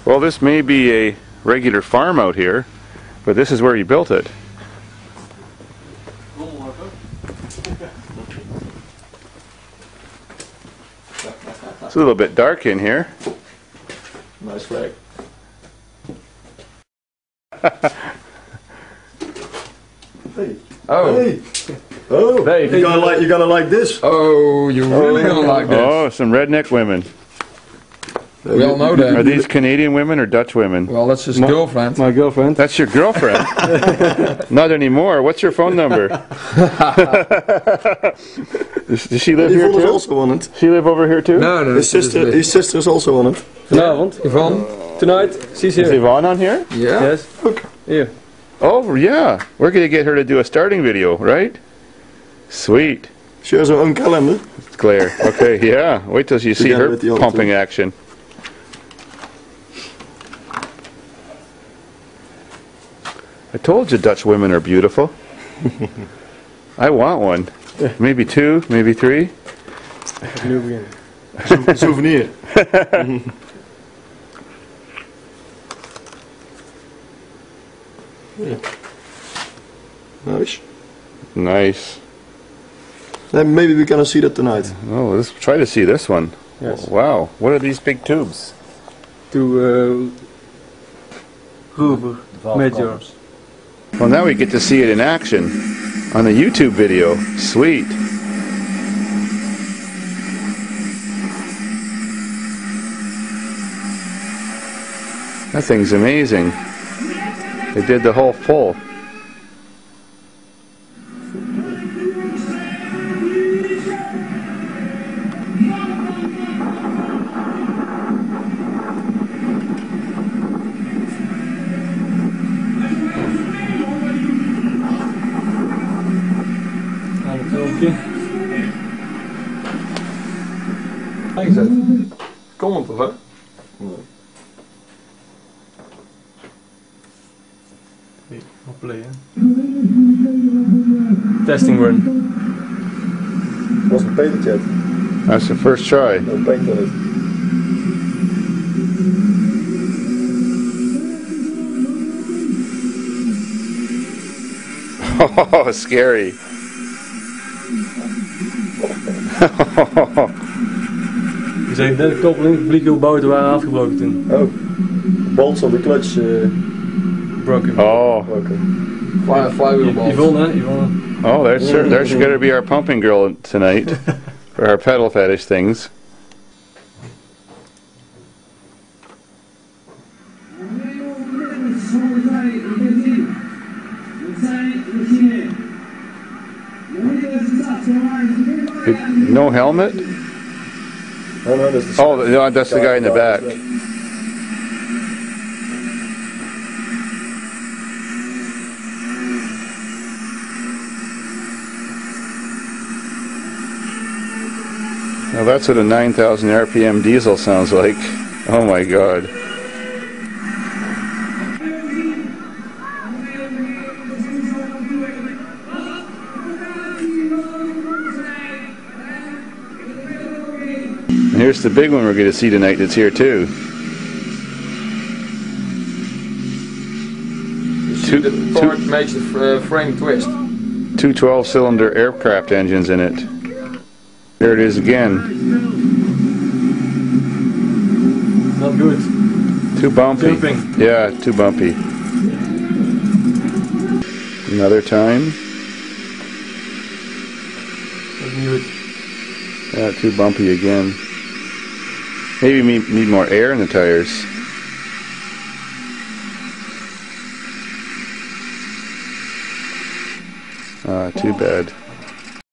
Well, this may be a regular farm out here, but this is where he built it. It's a little bit dark in here. Nice flag. Hey. Oh. Hey. Oh. Dave, You're gonna like this. Oh, you're really gonna like this. Oh, some redneck women. We all know that. Are these Canadian women or Dutch women? Well, that's his girlfriend. My girlfriend. That's your girlfriend? Not anymore. What's your phone number? Does she live here Yvonne is too? also on it. She live over here too? No, no. His sister is also on it. Vanavond. Yvonne? Tonight, she's Is here. Yvonne on here? Yeah. Yes. Here. Oh, yeah. We're going to get her to do a starting video, right? Sweet. She has her own calendar. Claire. Okay, yeah. Wait till you see Together her with the other pumping two. action. I told you Dutch women are beautiful. I want one. Maybe two, maybe three. Opnieuw beginnen. Souvenir. Yeah. Nice. Nice. Then maybe we're gonna see that tonight. Oh, let's try to see this one. Yes. Wow. What are these big tubes? To Ruber Major. Well, now we get to see it in action on a YouTube video. Sweet. That thing's amazing. They did the whole full. Aan het filmpje. Ingezet. Comment toch, hè? Op play, hè. Testing run. Wasn't painted yet. That's the first try. No paint on it. Oh, scary. We zijn net de koppeling, de blikjes buiten waren afgebroken toen. Oh. Bolts on the clutch Broken. Oh, broken. Flywheel balls. Yvonne, hè? Yvonne. oh, there's going to be our pumping girl tonight for our pedal fetish things. No helmet? Oh no, that's the Oh, that's the guy in the back. Now that's what a 9,000 RPM diesel sounds like. Oh my God. And here's the big one we're going to see tonight that's here too. The torque makes the frame twist. Two 12-cylinder aircraft engines in it. There it is again. Not good. Too bumpy. Jumping. Yeah, too bumpy. Another time. Opnieuw. Yeah, too bumpy again. Maybe we need more air in the tires. Too bad.